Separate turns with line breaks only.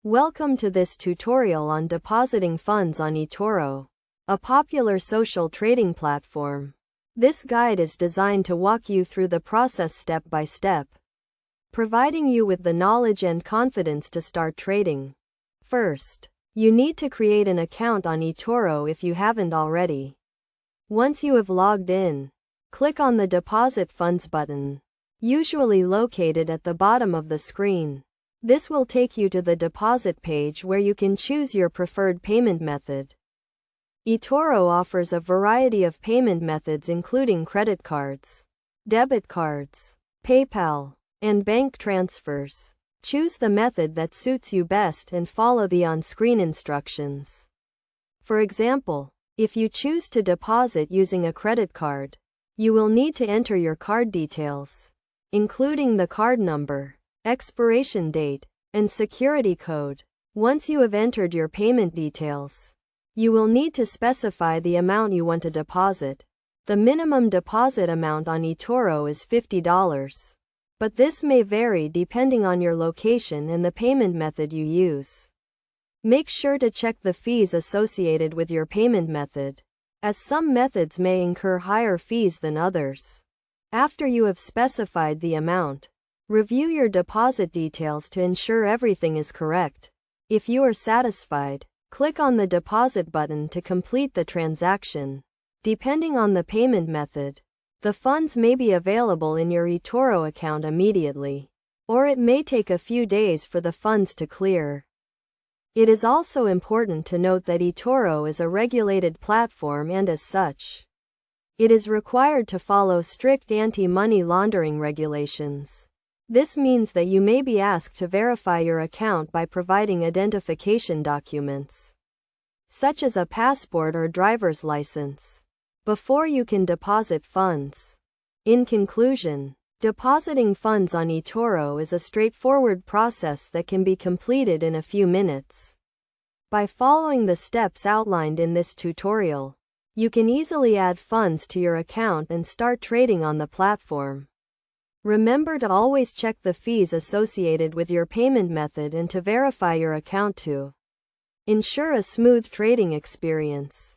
Welcome to this tutorial on depositing funds on Etoro, a popular social trading platform. This guide is designed to walk you through the process step by step, providing you with the knowledge and confidence to start trading. First, you need to create an account on Etoro if you haven't already. Once you have logged in, click on the Deposit Funds button, usually located at the bottom of the screen. This will take you to the deposit page where you can choose your preferred payment method. Etoro offers a variety of payment methods including credit cards, debit cards, PayPal, and bank transfers. Choose the method that suits you best and follow the on-screen instructions. For example, if you choose to deposit using a credit card, you will need to enter your card details, including the card number, expiration date, and security code. Once you have entered your payment details, you will need to specify the amount you want to deposit. The minimum deposit amount on Etoro is $50, but this may vary depending on your location and the payment method you use. Make sure to check the fees associated with your payment method, as some methods may incur higher fees than others. After you have specified the amount, review your deposit details to ensure everything is correct. If you are satisfied, click on the deposit button to complete the transaction. Depending on the payment method, the funds may be available in your Etoro account immediately, or it may take a few days for the funds to clear. It is also important to note that Etoro is a regulated platform and as such, it is required to follow strict anti-money laundering regulations. This means that you may be asked to verify your account by providing identification documents, such as a passport or driver's license, before you can deposit funds. In conclusion, depositing funds on Etoro is a straightforward process that can be completed in a few minutes. By following the steps outlined in this tutorial, you can easily add funds to your account and start trading on the platform. Remember to always check the fees associated with your payment method and to verify your account to ensure a smooth trading experience.